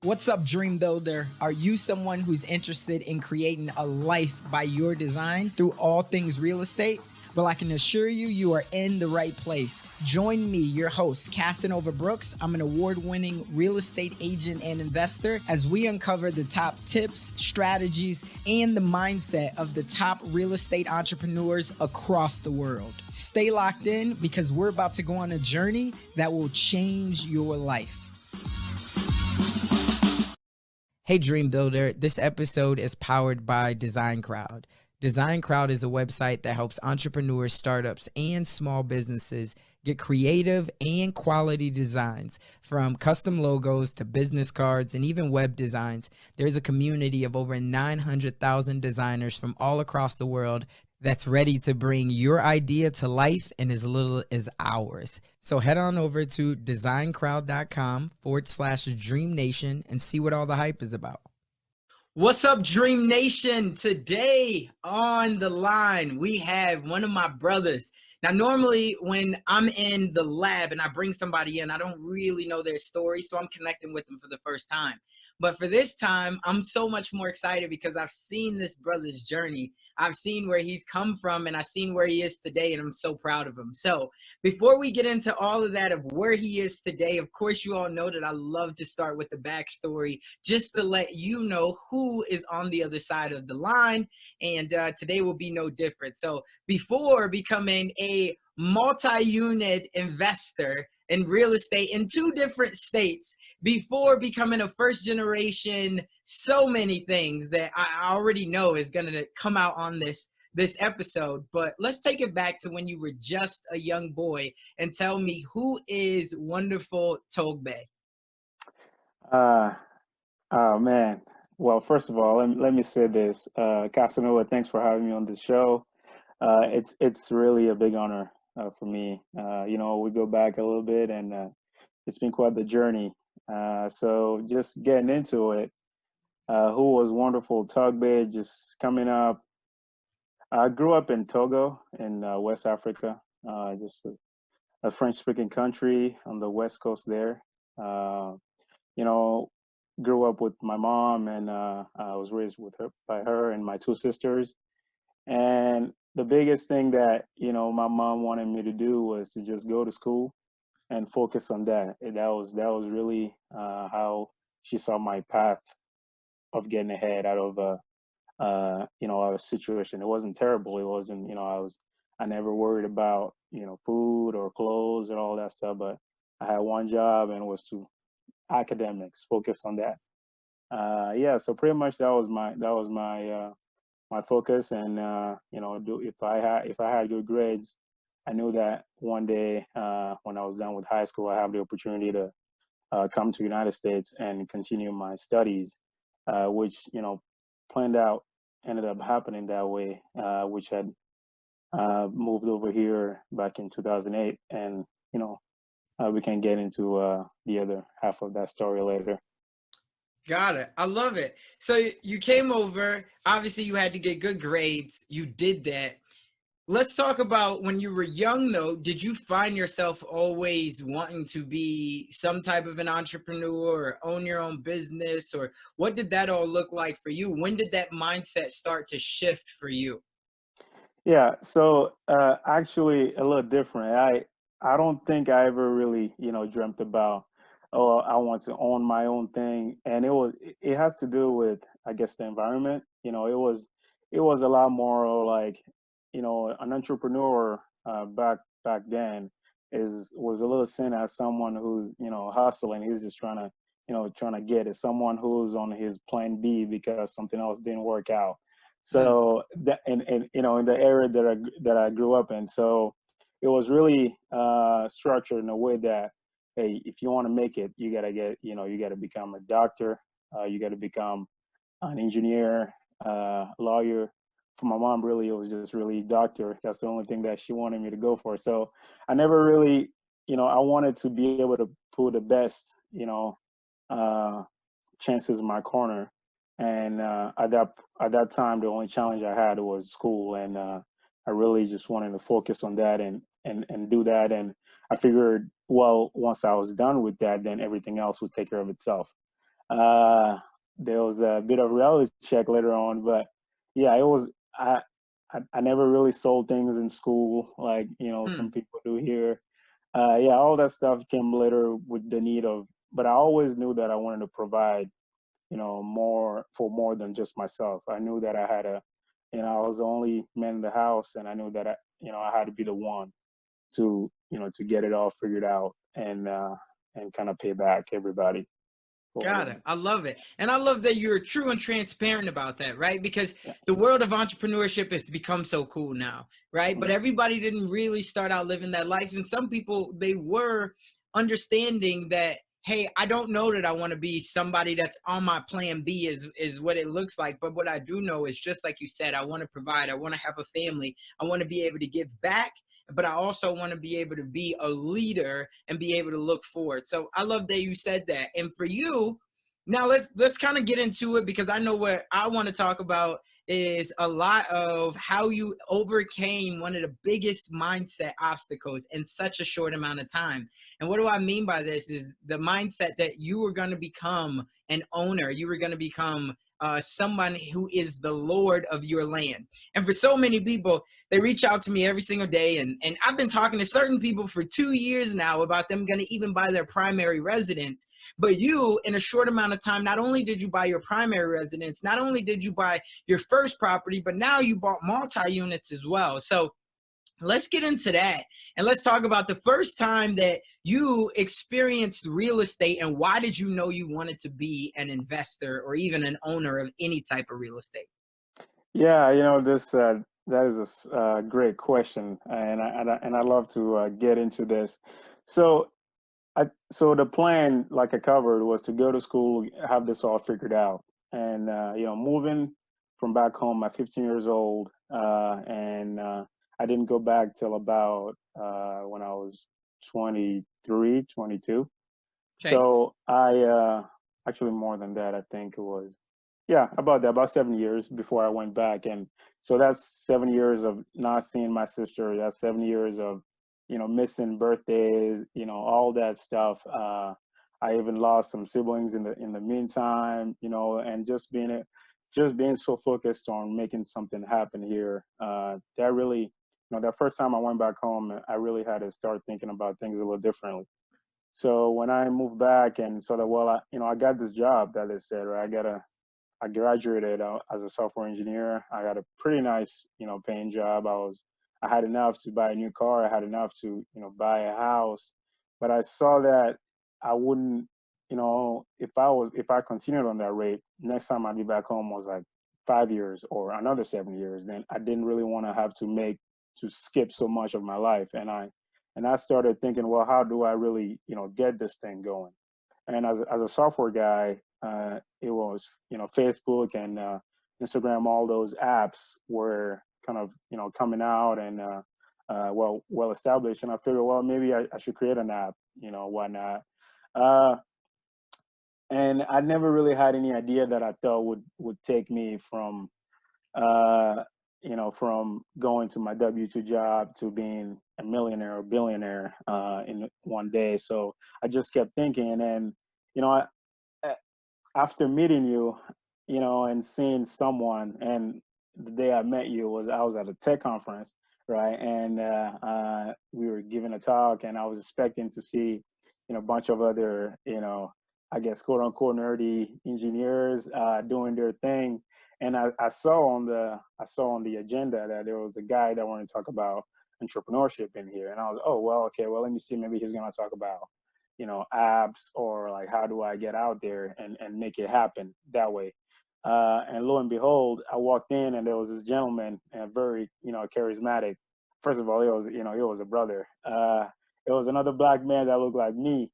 What's up, Dream Builder? Are you someone who's interested in creating a life by your design through all things real estate? Well, I can assure you, you are in the right place. Join me, your host, Casanova Brooks. I'm an award-winning real estate agent and investor as we uncover the top tips, strategies, and the mindset of the top real estate entrepreneurs across the world. Stay locked in because we're about to go on a journey that will change your life. Hey Dream Builder, this episode is powered by Design Crowd. Design Crowd is a website that helps entrepreneurs, startups, and small businesses get creative and quality designs. From custom logos to business cards and even web designs, there's a community of over 900,000 designers from all across the world that's ready to bring your idea to life in as little as hours. So head on over to designcrowd.com/DreamNation and see what all the hype is about. What's up, Dream Nation? Today on the line, we have one of my brothers. Now, normally when I'm in the lab and I bring somebody in, I don't really know their story, so I'm connecting with them for the first time. But for this time, I'm so much more excited because I've seen this brother's journey. I've seen where he's come from and I've seen where he is today, and I'm so proud of him. So before we get into all of that of where he is today, of course, you all know that I love to start with the backstory just to let you know who is on the other side of the line. And today will be no different. So before becoming a multi-unit investor in real estate in 2 different states, before becoming a first generation, so many things that I already know is going to come out on this episode. But let's take it back to when you were just a young boy and tell me, who is Wonderful Togbey? Oh man. Well, first of all, let me say this. Casanova, thanks for having me on this show. It's really a big honor for me. We go back a little bit, and it's been quite the journey. So just getting into it, who was Wonderful Togbey? Just coming up. I grew up in Togo in West Africa, just a French-speaking country on the west coast there. You know, Grew up with my mom, and I was raised with her by her and my 2 sisters. And the biggest thing that my mom wanted me to do was to just go to school and focus on that. That was really how she saw my path of getting ahead out of a situation. It wasn't terrible. It wasn't, I never worried about food or clothes and all that stuff. But I had one job, and it was to academics, focus on that. Yeah, so pretty much that was my focus. And if I had good grades, I knew that one day when I was done with high school, I have the opportunity to come to United States and continue my studies, which planned out ended up happening that way, which had moved over here back in 2008. And we can get into the other half of that story later. Got it. I love it. So you came over, obviously you had to get good grades. You did that. Let's talk about when you were young, though. Did you find yourself always wanting to be some type of an entrepreneur or own your own business? Or what did that all look like for you? When did that mindset start to shift for you? Yeah, so actually a little different. I don't think I ever really, dreamt about, oh, I want to own my own thing. And it has to do with, I guess, the environment. It was a lot more like, an entrepreneur back then is was a little seen as someone who's, hustling. He's just trying to get it. Someone who's on his plan B because something else didn't work out. Mm. So that and in the area that I grew up in, so it was really structured in a way that, hey, if you want to make it, you gotta become a doctor, you gotta become an engineer, lawyer. For my mom, really, it was just really doctor. That's the only thing that she wanted me to go for. So I never really, I wanted to be able to put the best, uh, chances in my corner. And at that time, the only challenge I had was school, and I really just wanted to focus on that and do that. And I figured, well, once I was done with that, then everything else would take care of itself. Uh, there was a bit of reality check later on, but yeah, it was. I never really sold things in school like some people do here. Yeah, all that stuff came later with the need of. But I always knew that I wanted to provide more than just myself. I knew that I had I was the only man in the house, and I knew that I had to be the one to get it all figured out and kind of pay back everybody for Got it. everything. I love it. And I love that you're true and transparent about that, right? Because Yeah. the world of entrepreneurship has become so cool now, right? But Mm-hmm. everybody didn't really start out living that life. And some people, they were understanding that, hey, I don't know that I want to be somebody that's on my plan B is what it looks like. But what I do know is, just like you said, I want to provide, I want to have a family, I want to be able to give back, but I also want to be able to be a leader and be able to look forward. So I love that you said that. And for you, now let's kind of get into it, because I know what I want to talk about is a lot of how you overcame one of the biggest mindset obstacles in such a short amount of time. And what do I mean by this is the mindset that you were going to become an owner, you were going to become someone who is the Lord of your land. And for so many people, they reach out to me every single day, and I've been talking to certain people for 2 years now about them going to even buy their primary residence. But you, in a short amount of time, not only did you buy your primary residence, not only did you buy your first property, but now you bought multi-units as well. So let's get into that, and let's talk about the first time that you experienced real estate, and why did you know you wanted to be an investor or even an owner of any type of real estate? Yeah, this that is a great question, and I love to get into this. So so the plan, like I covered, was to go to school, have this all figured out, and moving from back home at 15 years old, and I didn't go back till about when I was 23, 22. Okay. So I actually more than that, I think it was, yeah, about that, about 7 years before I went back. And so that's 7 years of not seeing my sister. That's 7 years of, missing birthdays, all that stuff. I even lost some siblings in the meantime, and just being so focused on making something happen here. That really, that first time I went back home, I really had to start thinking about things a little differently. So when I moved back and saw that, well, I got this job that they said, right? I graduated as a software engineer. I got a pretty nice, paying job. I had enough to buy a new car. I had enough to, buy a house. But I saw that I wouldn't, if I continued on that rate, next time I'd be back home was like 5 years or another 7 years. Then I didn't really want to have to skip so much of my life. And I started thinking, well, how do I really, get this thing going? And as a software guy, it was Facebook and Instagram, all those apps were kind of coming out and well established. And I figured, well, maybe I should create an app. Why not? Uh, and I never really had any idea that I thought would take me uh, from going to my W-2 job to being a millionaire or billionaire in one day. So I just kept thinking, and you know, after meeting you, and seeing someone, and the day I met you I was at a tech conference, right? And we were giving a talk, and I was expecting to see, a bunch of other, I guess, quote unquote nerdy engineers doing their thing. And I saw on the agenda that there was a guy that wanted to talk about entrepreneurship in here, and I was, oh well, okay, well, let me see, maybe he's gonna talk about apps, or like how do I get out there and make it happen that way. And lo and behold, I walked in and there was this gentleman, very charismatic. First of all, it was a brother. It was another black man that looked like me,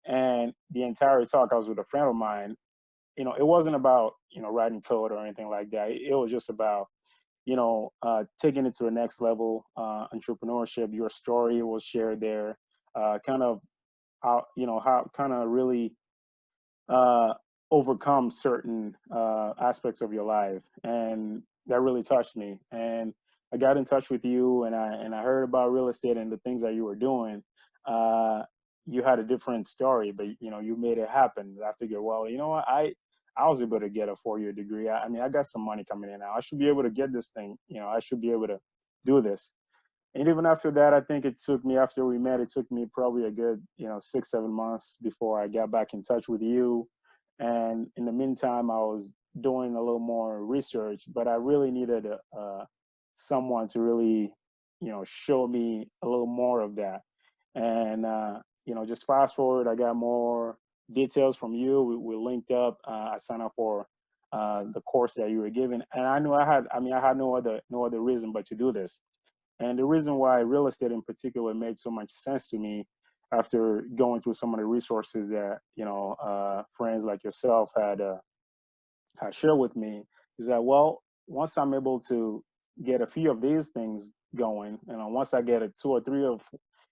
and the entire talk, I was with a friend of mine. It wasn't about writing code or anything like that. It was just about taking it to the next level. Entrepreneurship. Your story was shared there. Kind of how kind of really uh, overcome certain aspects of your life, and that really touched me. And I got in touch with you, and I heard about real estate and the things that you were doing. Uh, you had a different story, but you made it happen. I figured, well, you know what, I was able to get a 4-year degree. I mean, I got some money coming in now. I should be able to get this thing. I should be able to do this. And even after that, I think it took me, after we met, it took me probably a good, 6, 7 months before I got back in touch with you. And in the meantime, I was doing a little more research, but I really needed someone to really, show me a little more of that. And, just fast forward, I got more details from you. We linked up. I signed up for the course that you were giving. And I knew I had no other reason but to do this. And the reason why real estate in particular made so much sense to me after going through some of the resources that friends like yourself had shared with me is that, well, once I'm able to get a few of these things going, once I get a 2 or 3 of,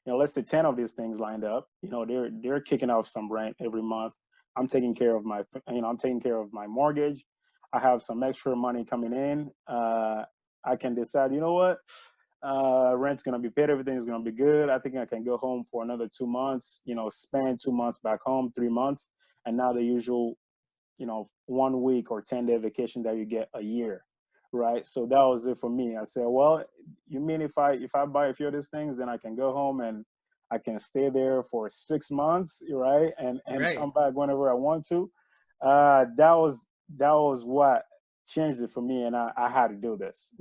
let's say 10 of these things lined up, they're kicking off some rent every month. I'm taking care of my mortgage. I have some extra money coming in. I can decide, you know what, rent's gonna be paid, everything's gonna be good. I think I can go home for another 2 months, spend 2 months back home, 3 months, and now the usual, 1 week or 10-day vacation that you get a year, right? So that was it for me. I said, well, you mean if I buy a few of these things, then I can go home and I can stay there for 6 months, right? And Right. come back whenever I want to. That was what changed it for me, and I had to do this.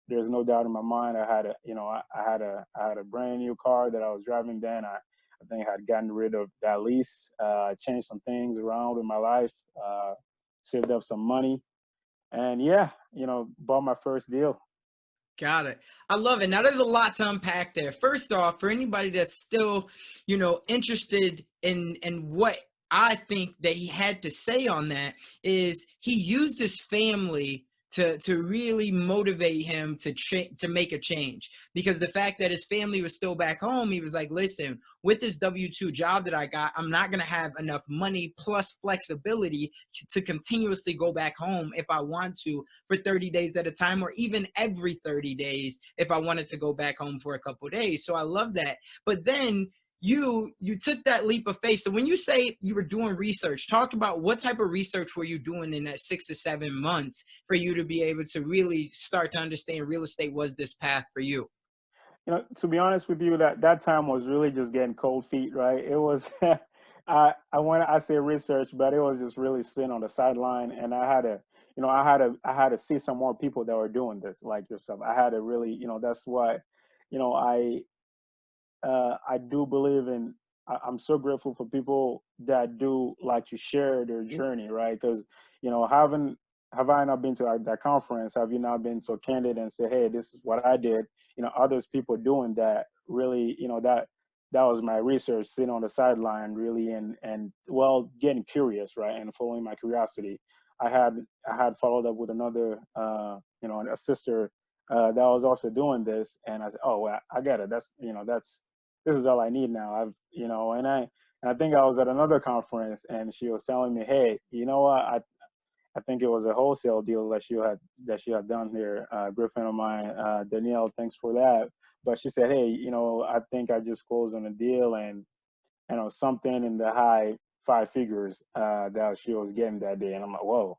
There's no doubt in my mind. I had a brand new car that I was driving then. I think I had gotten rid of that lease, changed some things around in my life, saved up some money, and yeah, bought my first deal. Got it. I love it. Now, there's a lot to unpack there. First off, for anybody that's still, interested in what I think that he had to say on that, is he used his family to really motivate him to make a change, because the fact that his family was still back home, he was like, listen, with this W-2 job that I got, I'm not going to have enough money plus flexibility to continuously go back home if I want to, for 30 days at a time, or even every 30 days if I wanted to go back home for a couple of days. So I love that. But then you took that leap of faith. So when you say you were doing research, talk about what type of research were you doing in that 6 to 7 months for you to be able to really start to understand real estate was this path for you. To be honest with you, that time was really just getting cold feet, right? It was, I say research, but it was just really sitting on the sideline, and I had to see some more people that were doing this like yourself. I had to really, that's why, I do believe in. I'm so grateful for people that do like to share their journey, right? Because have I not been to that conference? Have you not been so candid and say, hey, this is what I did? Others people doing that really, that was my research, sitting on the sideline, really, and well, getting curious, right, and following my curiosity. I had I had followed up with another, a sister that was also doing this, and I said, oh, well, I get it. This is all I need now. And I think I was at another conference, and she was telling me, hey, you know what? I think it was a wholesale deal that she had done here. A good friend of mine, Danielle, thanks for that. But she said, hey, I think I just closed on a deal, and something in the high 5 figures that she was getting that day. And I'm like, whoa,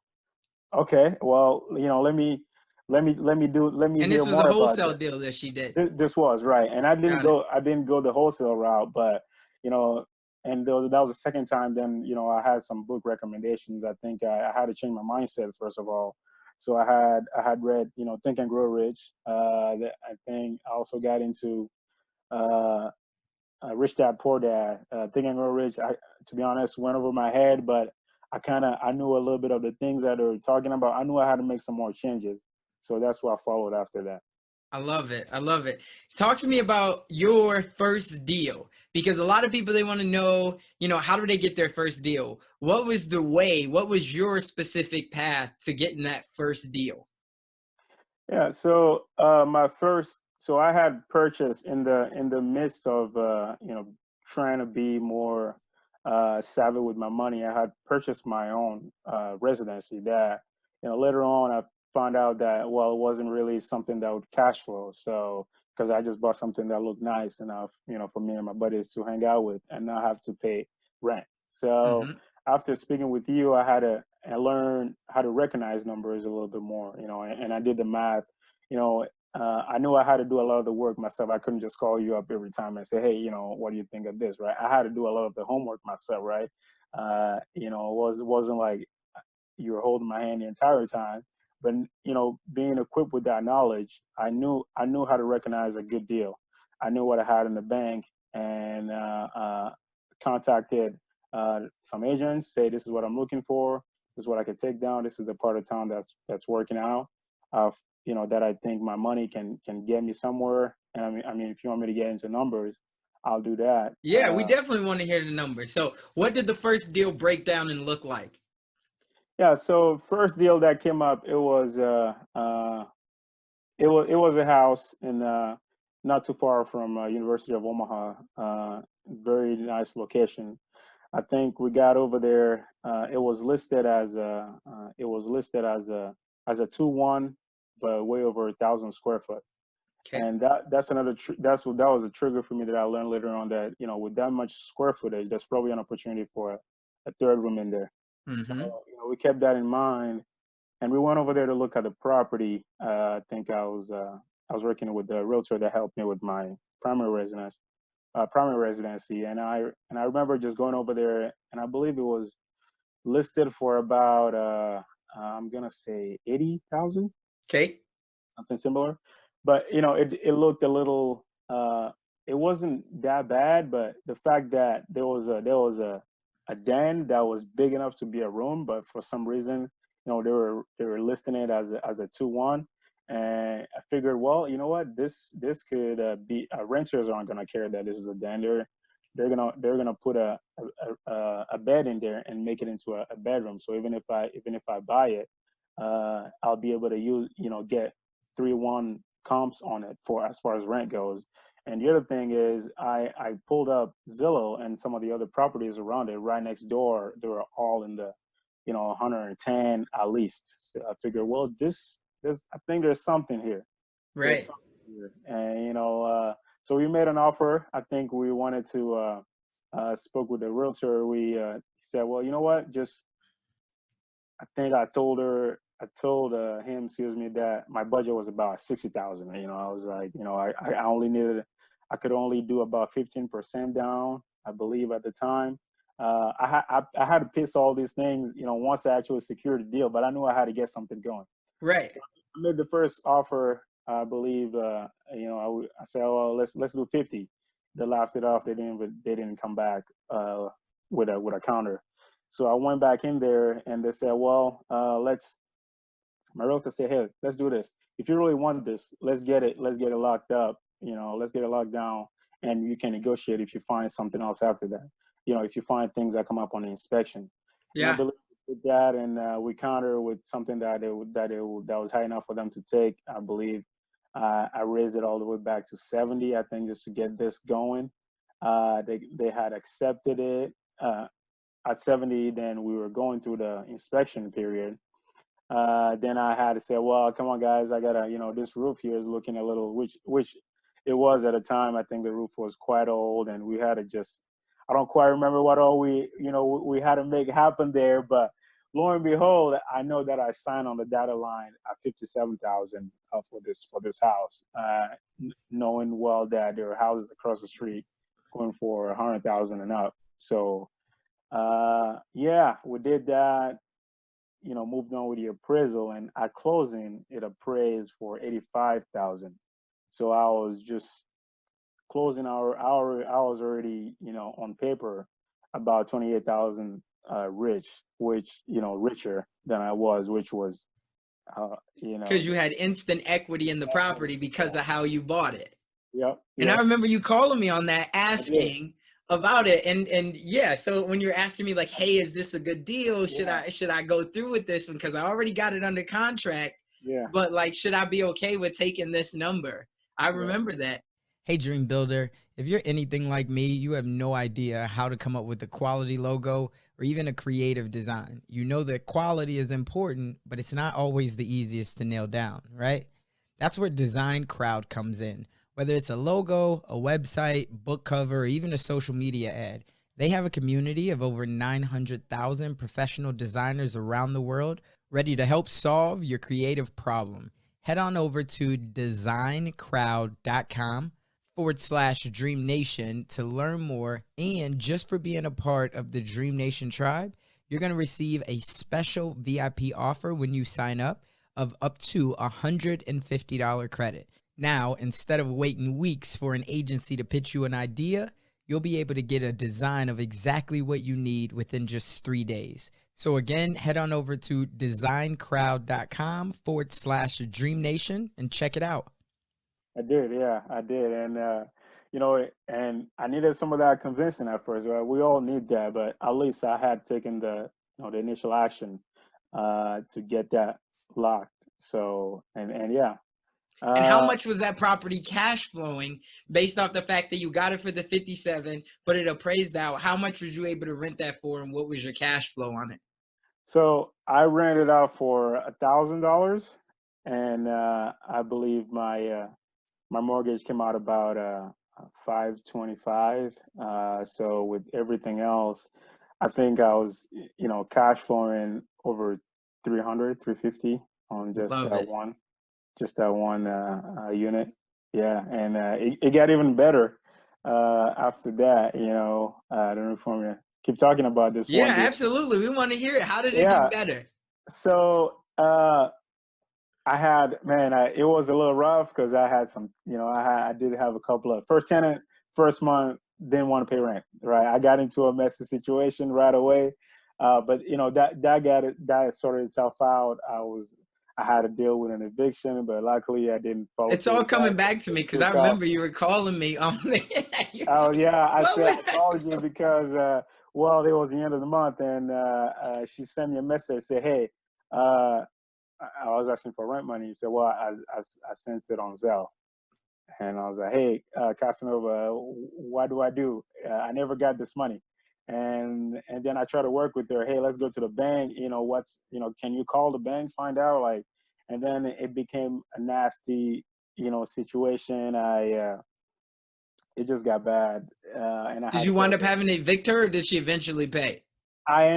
okay, well, let me And this hear was a more about wholesale this. deal that she did. This was right, and I didn't Got it. go. I didn't go the wholesale route, but you know, and that was the second time. Then I had some book recommendations. I think I had to change my mindset first of all. So I had read Think and Grow Rich. I think I also got into uh, Rich Dad Poor Dad. Think and Grow Rich. To be honest, went over my head, but I knew a little bit of the things that they were talking about. I knew I had to make some more changes. So that's what I followed after that. I love it. I love it. Talk to me about your first deal, because a lot of people, they want to know, how do they get their first deal? What was the way? What was your specific path to getting that first deal? Yeah, so so I had purchased in the midst of trying to be more savvy with my money. I had purchased my own residency that later on I found out that, well, it wasn't really something that would cash flow. So because I just bought something that looked nice enough, for me and my buddies to hang out with and not have to pay rent. So Mm-hmm. after speaking with you, I learned how to recognize numbers a little bit more, and I did the math. I knew I had to do a lot of the work myself. I couldn't just call you up every time and say, hey, what do you think of this, right? I had to do a lot of the homework myself, right? It wasn't like you were holding my hand the entire time. But being equipped with that knowledge, I knew how to recognize a good deal. I knew what I had in the bank, and contacted some agents. Say, this is what I'm looking for. This is what I could take down. This is the part of town that's working out. That I think my money can get me somewhere. And I mean, if you want me to get into numbers, I'll do that. Yeah, we definitely want to hear the numbers. So what did the first deal break down and look like? Yeah, so first deal that came up, it was a house in not too far from University of Omaha. Very nice location. I think we got over there. It was listed as a 2-1, but way over 1,000 square foot. Okay. And that was a trigger for me that I learned later on, that with that much square footage, there's probably an opportunity for a third room in there. So Mm-hmm. we kept that in mind, and we went over there to look at the property. I think I was working with the realtor that helped me with my primary residency, and I remember just going over there, and I believe it was listed for about I'm gonna say 80,000, Okay. something similar. But it looked a little. It wasn't that bad, but the fact that there was a den that was big enough to be a room, but for some reason, they were listing it as a 2-1. And I figured, well, you know what, this could be, renters aren't gonna care that this is a den. They're gonna put a bed in there and make it into a bedroom. So even if I buy it, I'll be able to get 3-1 comps on it for as far as rent goes. And the other thing is, I pulled up Zillow and some of the other properties around it right next door. They were all in the 110 at least. So I figured, well, I think there's something here. There's Right. something here, and so we made an offer. I think we wanted to spoke with the realtor. We said, well, you know what, just I think I told him, excuse me, that my budget was about 60,000. I was like, I could only do about 15% down, I believe at the time. I had to piss all these things, once I actually secured the deal, but I knew I had to get something going. Right. I made the first offer, I believe. I said, oh, well, let's do 50. They laughed it off. They didn't come back with a counter. So I went back in there, and they said, well, my realtor said, hey, let's do this. If you really want this, let's get it locked up. Let's get it locked down, and you can negotiate if you find something else after that. If you find things that come up on the inspection. And I Yeah. believe we did that, and we counter with something that was high enough for them to take. I believe I raised it all the way back to 70, I think, just to get this going. They had accepted it at 70. Then we were going through the inspection period. Then I had to say, well, come on, guys, I gotta, this roof here is looking a little, which it was at the time. I think the roof was quite old, and we had to just, I don't quite remember what all we had to make happen there. But lo and behold, I know that I signed on the data line at 57,000 for this house, knowing well that there are houses across the street going for 100,000 and up. So yeah, we did that. Moved on with the appraisal, and at closing, it appraised for 85,000. So I was just closing I was already, on paper, about 28,000 rich, which, richer than I was, which was, Because you just, had instant equity in the property because of how you bought it. yep, And I yep, remember you calling me on that, I did. asking about it. And yeah, so when you're asking me like, hey, is this a good deal? Should Yeah, I go through with this one? Because I already got it under contract, yeah, but like, should I be okay with taking this number? I yeah. remember that. Hey, Dream Builder, if you're anything like me, you have no idea how to come up with a quality logo or even a creative design. You know that quality is important, but it's not always the easiest to nail down, right? That's where Design Crowd comes in. Whether it's a logo, a website, book cover, or even a social media ad, they have a community of over 900,000 professional designers around the world ready to help solve your creative problem. Head on over to designcrowd.com/DreamNation to learn more. And just for being a part of the DreamNation tribe, you're going to receive a special VIP offer when you sign up of up to $150 credit. Now, instead of waiting weeks for an agency to pitch you an idea, you'll be able to get a design of exactly what you need within just 3 days. So again, head on over to designcrowd.com/DreamNation and check it out. I did, yeah, I did. And, and I needed some of that convincing at first, right? We all need that, but at least I had taken the initial action to get that locked. So, and yeah. And how much was that property cash flowing based off the fact that you got it for the 57, but it appraised out? How much was you able to rent that for, and what was your cash flow on it? So I rented out for $1,000, and I believe my mortgage came out about 525. So with everything else, I think I was cash flowing over 350 on just that one unit. Yeah, and it got even better after that. I don't know if I'm gonna keep talking about this one. Yeah, absolutely. We want to hear it. How did it get better? So I had, man, it was a little rough because I had some, I did have a couple of first tenant, first month, didn't want to pay rent, right? I got into a messy situation right away. But that sorted itself out. I had to deal with an eviction, but luckily I didn't follow. It's all coming back to me because I remember you were calling me on the. Oh yeah, I called you because it was the end of the month, and she sent me a message, say, hey, I was asking for rent money. He said, well, I sent it on Zelle. And I was like, hey, Casanova, what do I do? I never got this money. And then I try to work with her. Hey, let's go to the bank. Can you call the bank, find out? And then it became a nasty, situation. It just got bad. Did you wind up having to evict her, or did she eventually pay? I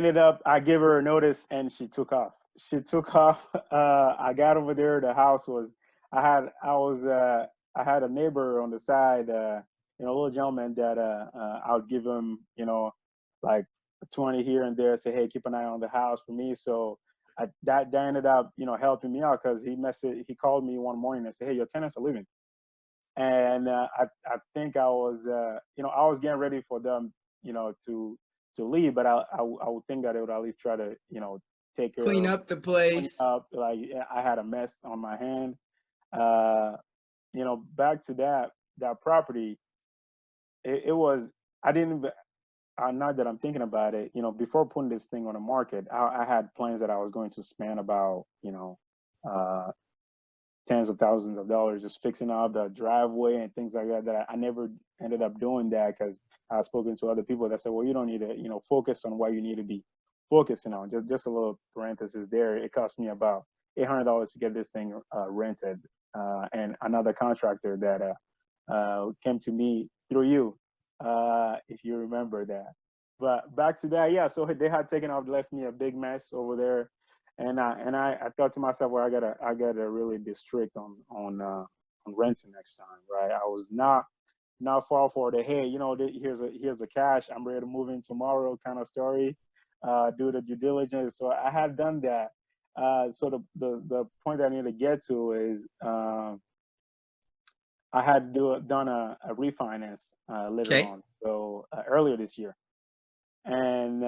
gave her a notice and she took off. I got over there. The house was, I had a neighbor on the side, a little gentleman that I would give him, like 20 here and there, say, hey, keep an eye on the house for me. So that ended up, helping me out because he called me one morning and said, hey, your tenants are leaving. And I think I was, I was getting ready for them, to leave, but I would think that they would at least try to, take care clean up the place. Like I had a mess on my hand. Back to that property, it was, I didn't even, now that I'm thinking about it, before putting this thing on the market, I had plans that I was going to spend about, tens of thousands of dollars just fixing up the driveway and things like that I never ended up doing that because I've spoken to other people that said, well, you don't need to, focus on what you need to be focusing on. Just a little parenthesis there. It cost me about $800 to get this thing rented. And another contractor that came to me through you, if you remember that. But back to that, yeah. So they had taken off, left me a big mess over there. And I thought to myself, well, I gotta really be strict on renting next time, right? I was not far for the, hey, here's a cash, I'm ready to move in tomorrow kind of story. Do the due diligence. So I had done that. So the point that I need to get to is I had done a refinance later on, so earlier this year, and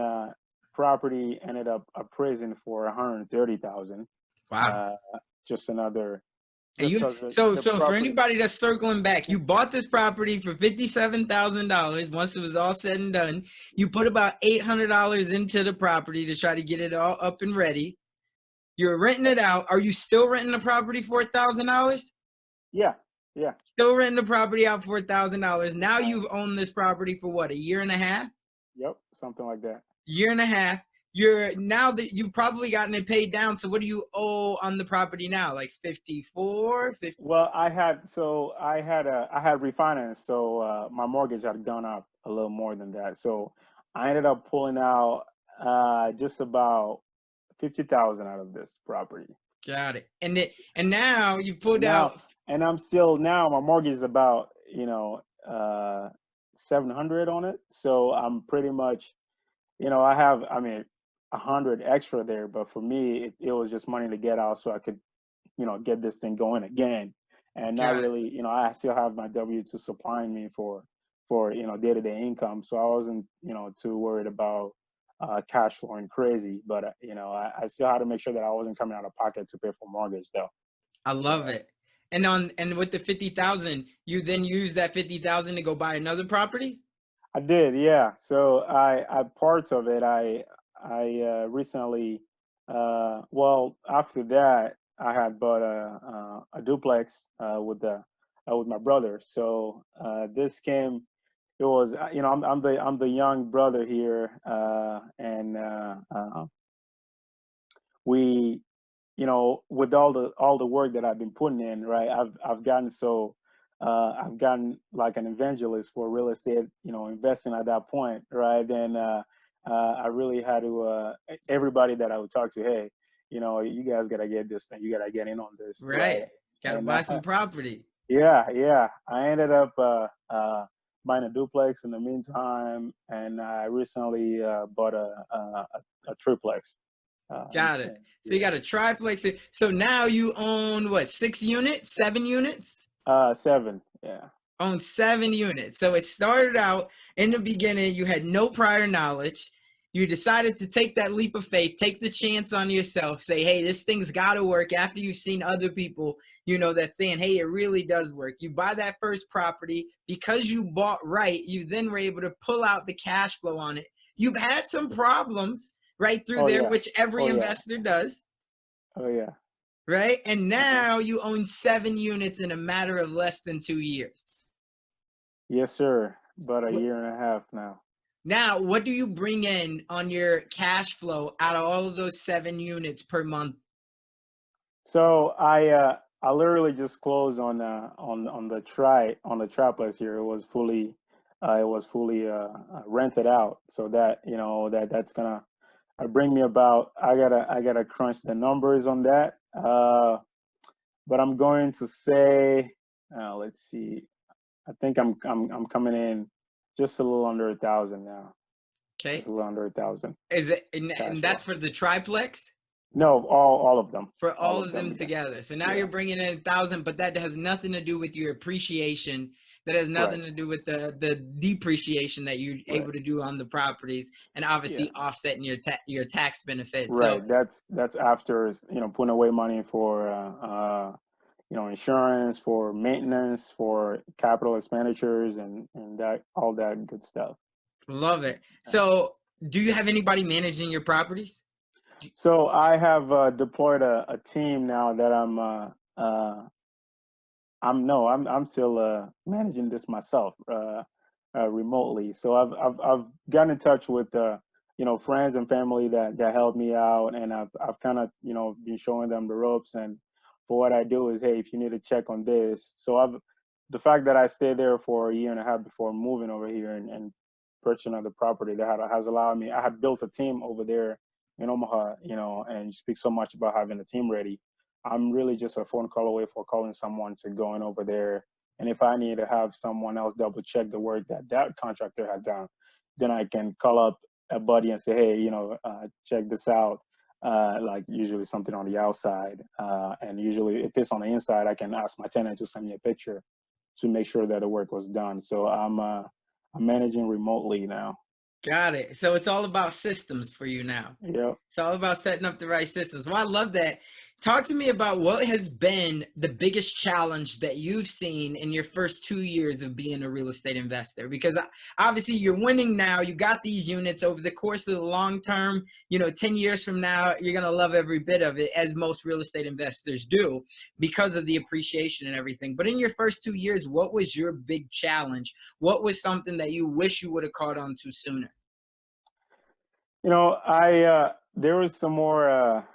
property ended up appraising for 130,000. Wow. Just another. So for anybody that's circling back, you bought this property for $57,000. Once it was all said and done, you put about $800 into the property to try to get it all up and ready. You're renting it out. Are you still renting the property for $1,000? Yeah. Still renting the property out for $1,000. Now you've owned this property for what, a year and a half? Yep, something like that. Year and a half. now that you've probably gotten it paid down. So what do you owe on the property now? Like 54, 50? Well, I had refinance, so my mortgage had gone up a little more than that. So I ended up pulling out just about 50,000 out of this property. Got it. And now you pulled Now, out. and I'm still now my mortgage is about 700 on it. So I'm pretty much I have 100 extra there, but for me it was just money to get out so I could get this thing going again, and not Got it. really, I still have my W-2 supplying me for day-to-day income, so I wasn't too worried about cash flowing crazy, but I still had to make sure that I wasn't coming out of pocket to pay for mortgage though. I love it. And with the 50,000, you then use that 50,000 to go buy another property? I did, yeah. So I part of it. I recently, well, after that, I had bought a duplex with my brother. So this came. It was I'm the young brother here, and we with all the work that I've been putting in, right? I've gotten I've gotten like an evangelist for real estate, investing at that point, right? And I really had to everybody that I would talk to, hey, you guys gotta get this thing, you gotta get in on this, Right. right? Got to And buy some property. yeah, I ended up buying a duplex in the meantime, and I recently bought a triplex. Got it. So you Yeah. got a triplex. So now you own what, 6 units, 7 units? 7. Yeah. Own 7 units. So it started out in the beginning, you had no prior knowledge. You decided to take that leap of faith, take the chance on yourself, say, hey, this thing's got to work after you've seen other people, that's saying, hey, it really does work. You buy that first property because you bought right. You then were able to pull out the cash flow on it. You've had some problems right through Oh there, yeah. which every Oh yeah. investor does. Oh yeah. Right. And Uh-huh. now you own 7 units in a matter of less than 2 years. Yes, sir. About a year and a half now. Now, what do you bring in on your cash flow out of all of those 7 units per month? So I literally just closed on the triplex here. It was fully rented out. So that that's gonna bring me about. I gotta crunch the numbers on that. But I'm going to say, let's see. I think I'm coming in just a little under 1,000 now. Just Okay. a little under 1,000 Is it, cash and flow. that's for the triplex? No, all of them. For All all of of them them again. together. So now Yeah. you're bringing in 1,000, but that has nothing to do with your appreciation. That has Right. nothing to do with the depreciation that you're Right. able to do on the properties, and Yeah. obviously offsetting your tax benefits. So Right. That's after putting away money for insurance, for maintenance, for capital expenditures, and that all that good stuff. love it. So do you have anybody managing your properties? So I have deployed a team now that I'm still managing this myself remotely. So I've gotten in touch with friends and family that helped me out, and I've kind of been showing them the ropes. And for what I do is, hey, if you need to check on this, so the fact that I stayed there for a year and a half before moving over here and purchasing another property has allowed me. I had built a team over there in Omaha, and you speak so much about having a team ready. I'm really just a phone call away for calling someone to go in over there. And if I need to have someone else double check the work that contractor had done, then I can call up a buddy and say, hey, check this out. Like usually something on the outside. And usually if it's on the inside, I can ask my tenant to send me a picture to make sure that the work was done. So I'm managing remotely now. Got it. So it's all about systems for you now. Yep. It's all about setting up the right systems. Well, I love that. Talk to me about what has been the biggest challenge that you've seen in your first 2 years of being a real estate investor, because obviously you're winning now. You got these units over the course of the long term, 10 years from now, you're going to love every bit of it, as most real estate investors do, because of the appreciation and everything. But in your first 2 years, what was your big challenge? What was something that you wish you would have caught on to sooner? There was some more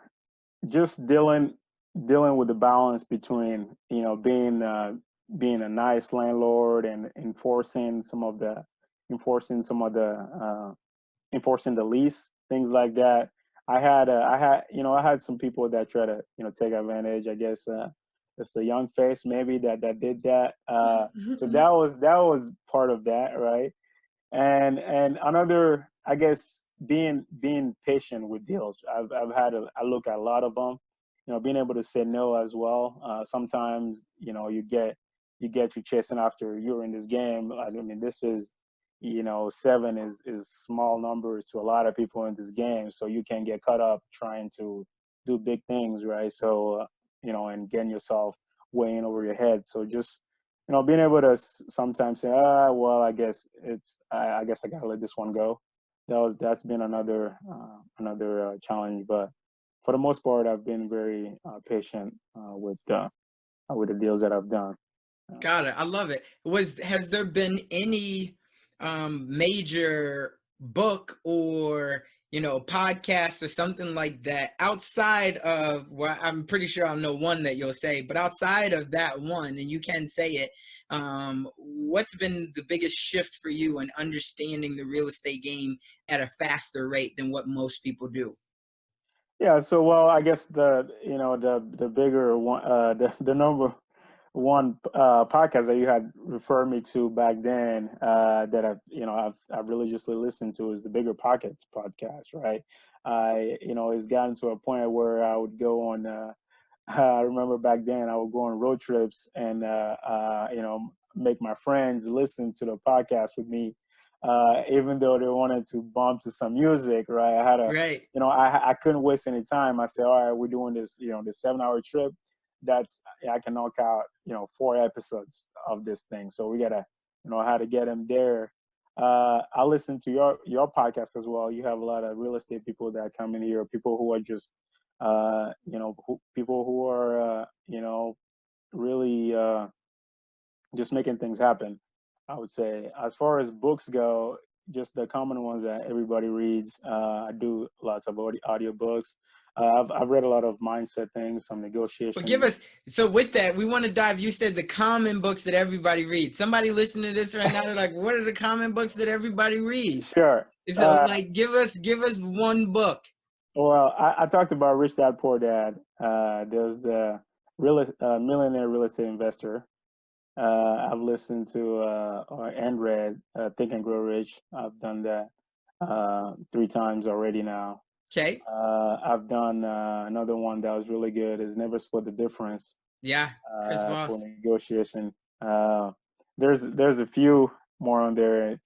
just dealing with the balance between being a nice landlord and enforcing some of the enforcing the lease, things like that. I had some people that try to take advantage. I guess it's the young face maybe that did that. So that was part of that, right? And another, I guess, being patient with deals. I look at a lot of them, being able to say no as well. Sometimes you get you chasing after, you're in this game. I mean, this is, seven is small numbers to a lot of people in this game, so you can get caught up trying to do big things, right? So and getting yourself way in over your head. So just being able to sometimes say, well, I guess I gotta let this one go. That's been another challenge, but for the most part, I've been very patient with the deals that I've done. Got it. I love it. Has there been any major book or podcast or something like that outside of, well, I'm pretty sure I'll know one that you'll say, but outside of that one, and you can say it, what's been the biggest shift for you in understanding the real estate game at a faster rate than what most people do? Yeah, so well, I guess the bigger one, the number one podcast that you had referred me to back then, that I've religiously listened to, is the Bigger Pockets podcast, right? It's gotten to a point where I would go on. I remember back then I would go on road trips and make my friends listen to the podcast with me, even though they wanted to bump to some music, right? I had a Right. I couldn't waste any time. I said, all right, we're doing this, this 7-hour trip. I can knock out 4 episodes of this thing. So we gotta how to get them there. I listen to your podcast as well. You have a lot of real estate people that come in here, people who are just people who are really just making things happen. I would say, as far as books go, just the common ones that everybody reads. I do lots of audio books. I've read a lot of mindset things, some But negotiation. give us, so with that, we want to dive. You said the common books that everybody reads. Somebody listening to this right now, they're like, what are the common books that everybody reads? Sure. So like, give us one book. Well, I talked about Rich Dad Poor Dad. There's the Millionaire Real Estate Investor. I've listened to and read Think and Grow Rich. I've done that 3 times already now. Okay. I've done another one that was really good, is Never Split the Difference, Yeah, Chris for Voss. negotiation. There's a few more on there.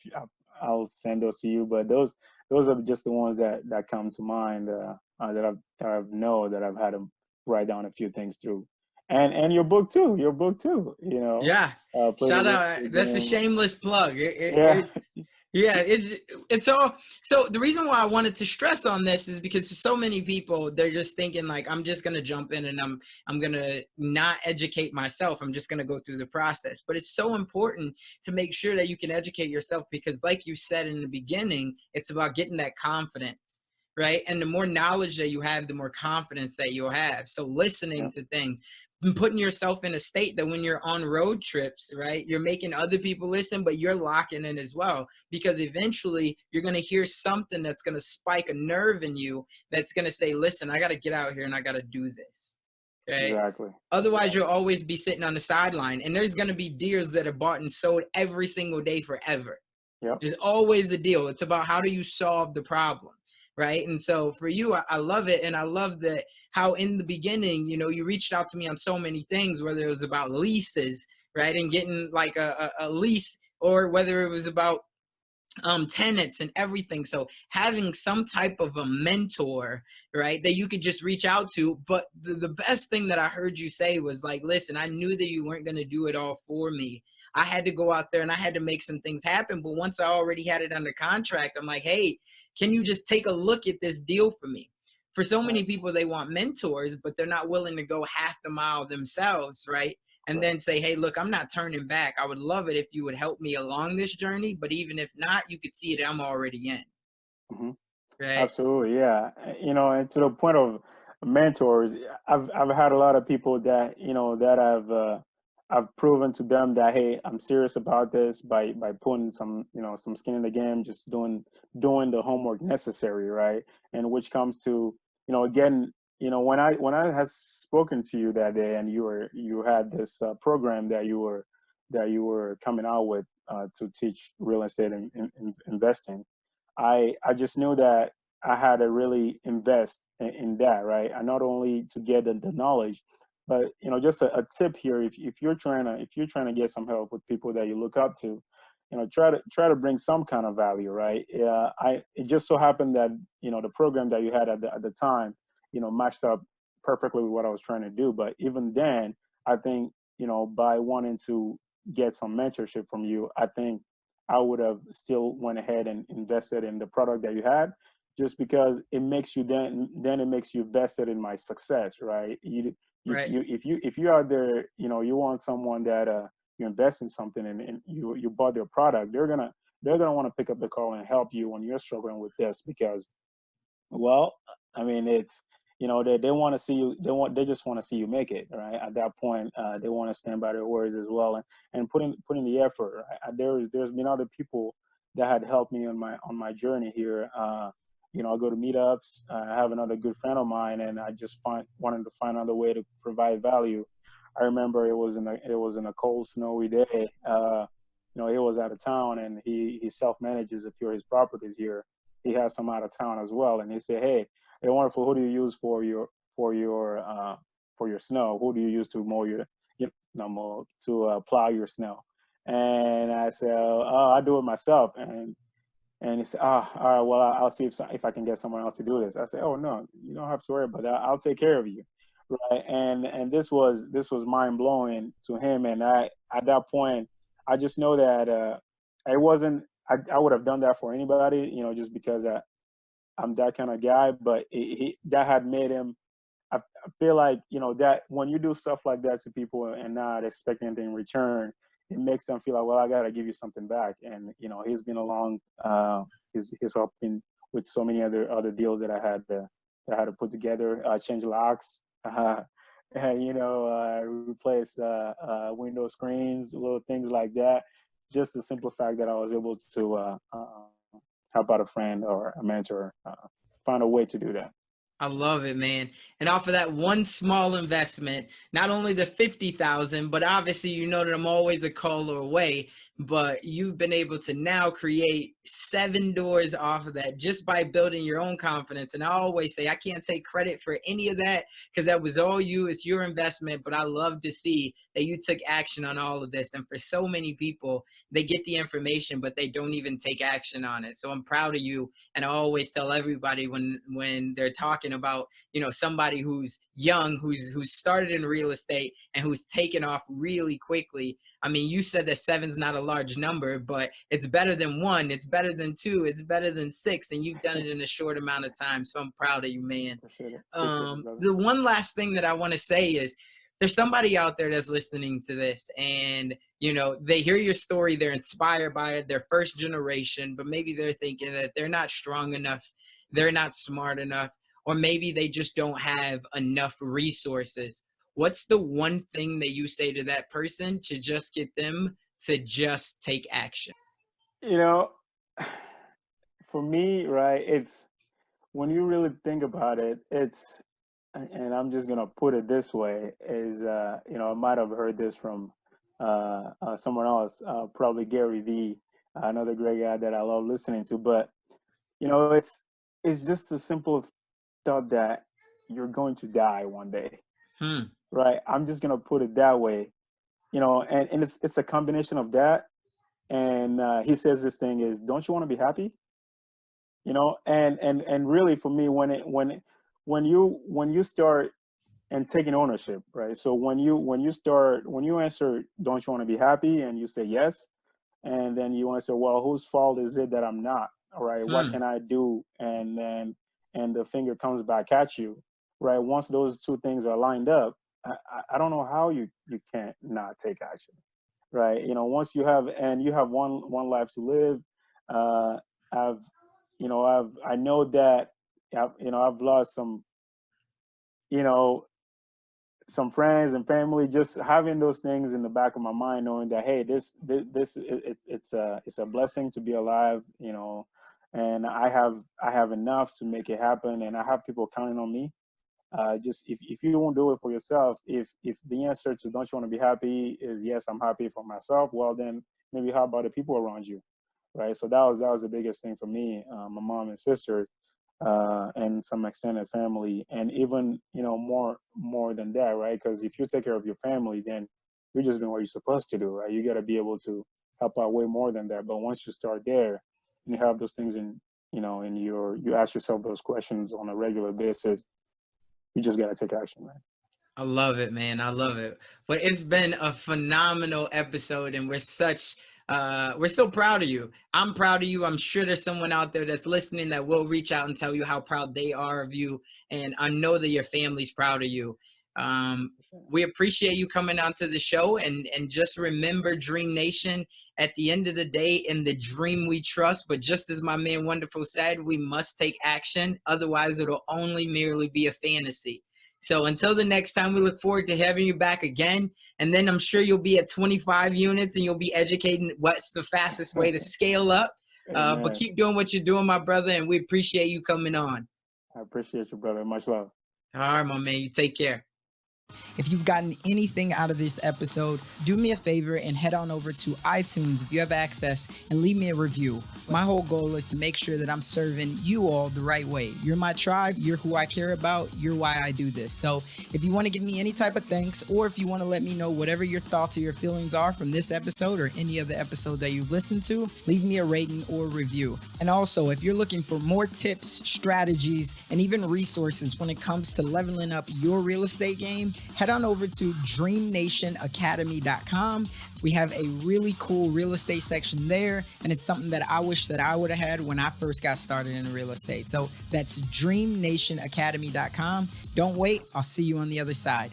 I'll send those to you, but those are just the ones that come to mind, that I've had to write down a few things through. And your book too. Yeah. Pretty Shout Real out. Estate That's a Game. shameless plug. Yeah. Yeah, it's all. So the reason why I wanted to stress on this is because so many people, they're just thinking like, I'm just gonna jump in and I'm gonna not educate myself. I'm just gonna go through the process. But it's so important to make sure that you can educate yourself, because like you said in the beginning, it's about getting that confidence, right? And the more knowledge that you have, the more confidence that you'll have. So listening Yeah. to things, and putting yourself in a state that when you're on road trips, right, you're making other people listen, but you're locking in as well, because eventually you're going to hear something that's going to spike a nerve in you that's going to say, listen, I got to get out here and I got to do this. Okay. Exactly. Otherwise, you'll always be sitting on the sideline, and there's going to be deals that are bought and sold every single day forever. Yep. There's always a deal. It's about how do you solve the problem, right? And so for you, I love it. And I love that how in the beginning, you reached out to me on so many things, whether it was about leases, right, and getting like a lease, or whether it was about tenants and everything. So having some type of a mentor, right, that you could just reach out to. But the best thing that I heard you say was like, listen, I knew that you weren't going to do it all for me. I had to go out there and I had to make some things happen. But once I already had it under contract, I'm like, hey, can you just take a look at this deal for me? For so many people, they want mentors, but they're not willing to go half the mile themselves, right? And then say, hey, look, I'm not turning back. I would love it if you would help me along this journey. But even if not, you could see that I'm already in. Mm-hmm. Right. Absolutely, yeah. And to the point of mentors, I've had a lot of people that that I've proven to them that, hey, I'm serious about this by putting some some skin in the game, just doing the homework necessary, right? And which comes to again, when I had spoken to you that day, and you had this program that you were coming out with to teach real estate and investing. I just knew that I had to really invest in that, right? And not only to get the knowledge, but just a tip here: if you're trying to get some help with people that you look up to, try to bring some kind of value, right? It just so happened that the program that you had at the time, matched up perfectly with what I was trying to do. But even then, I think by wanting to get some mentorship from you, I think I would have still went ahead and invested in the product that you had, just because it makes you then it makes you vested in my success, right? Right. If you're out there, you want someone that you invest in something, and you bought their product, they're gonna want to pick up the call and help you when you're struggling with this, because well, I mean, it's they want to see you. They just want to see you make it, right? At that point, they want to stand by their words as well, and put in the effort. Right? There's been other people that had helped me on my journey here. I go to meetups. I have another good friend of mine, and I just wanted to find another way to provide value. I remember it was in a cold, snowy day. He was out of town, and he self manages a few of his properties here. He has some out of town as well, and he said, "Hey, wonderful. Who do you use for your for your snow? Who do you use to mow your no mow to plow your snow?" And I said, "Oh, I do it myself." And he said, "Ah, all right. Well, I'll see if I can get someone else to do this." I said, "Oh no, you don't have to worry about that. I'll take care of you." Right. And this was mind blowing to him. And at that point, I just know that it wasn't. I would have done that for anybody, just because I'm that kind of guy. But that had made him. I feel like that when you do stuff like that to people and not expecting anything in return, it makes them feel like, well, I gotta give you something back. And he's been along. He's helping with so many other deals that I had to put together. Change locks. And, replace window screens, little things like that. Just the simple fact that I was able to help out a friend or a mentor, find a way to do that. I love it, man. And off of that one small investment, not only the 50,000, but obviously you know that I'm always a caller away, but you've been able to now create 7 doors off of that just by building your own confidence. And I always say I can't take credit for any of that because that was all you. It's your investment, but I love to see that you took action on all of this. And for so many people, they get the information, but they don't even take action on it. So I'm proud of you, and I always tell everybody when they're talking about somebody who's young, who's started in real estate and who's taken off really quickly. I mean, you said that seven's not a large number, but it's better than one, it's better than two, it's better than six, and you've done it in a short amount of time. So I'm proud of you, man. Appreciate it. Appreciate it, brother. The one last thing that I want to say is there's somebody out there that's listening to this, and they hear your story, they're inspired by it, they're first generation, but maybe they're thinking that they're not strong enough, they're not smart enough, or maybe they just don't have enough resources. What's the one thing that you say to that person to just get them to just take action? You know, for me, right, it's when you really think about it, and I'm just gonna put it this way, is I might have heard this from someone else, probably Gary V, another great guy that I love listening to. But it's just a simple thought that you're going to die one day, Hmm. right? I'm just gonna put it that way, and it's a combination of that. And he says this thing is, don't you want to be happy? And really for me, when you start and taking ownership, right? So when you answer, don't you want to be happy, and you say yes, and then you answer, well, whose fault is it that I'm not? All right, what Hmm. can I do? And the finger comes back at you, right? Once those two things are lined up, I don't know how you can't not take action, right? Once you have one life to live. I've I know that, I've lost you know, some friends and family. Just having those things in the back of my mind, knowing that, hey, it's a blessing to be alive, and I have enough to make it happen, and I have people counting on me. Just if you won't do it for yourself, if the answer to don't you want to be happy is yes, I'm happy for myself, well then maybe how about the people around you, right? So that was the biggest thing for me. My mom and sisters, and some extended family, and even more than that, right? Because if you take care of your family, then you're just doing what you're supposed to do, right? You got to be able to help out way more than that. But once you start there, and you have those things you ask yourself those questions on a regular basis, you just got to take action, man. I love it, man. I love it. But it's been a phenomenal episode, and we're so proud of you. I'm proud of you. I'm sure there's someone out there that's listening that will reach out and tell you how proud they are of you. And I know that your family's proud of you. We appreciate you coming out to the show, and just remember, DreamNation, at the end of the day, in the dream we trust. But just as my man Wonderful said, we must take action. Otherwise, it'll only merely be a fantasy. So until the next time, we look forward to having you back again. And then I'm sure you'll be at 25 units and you'll be educating what's the fastest way to scale up. But keep doing what you're doing, my brother, and we appreciate you coming on. I appreciate you, brother. Much love. All right, my man. You take care. If you've gotten anything out of this episode, do me a favor and head on over to iTunes if you have access and leave me a review. My whole goal is to make sure that I'm serving you all the right way. You're my tribe. You're who I care about. You're why I do this. So if you want to give me any type of thanks, or if you want to let me know whatever your thoughts or your feelings are from this episode or any other episode that you've listened to, leave me a rating or review. And also, if you're looking for more tips, strategies, and even resources when it comes to leveling up your real estate game, head on over to DreamNationAcademy.com. We have a really cool real estate section there, and it's something that I wish that I would have had when I first got started in real estate. So that's DreamNationAcademy.com. Don't wait. I'll see you on the other side.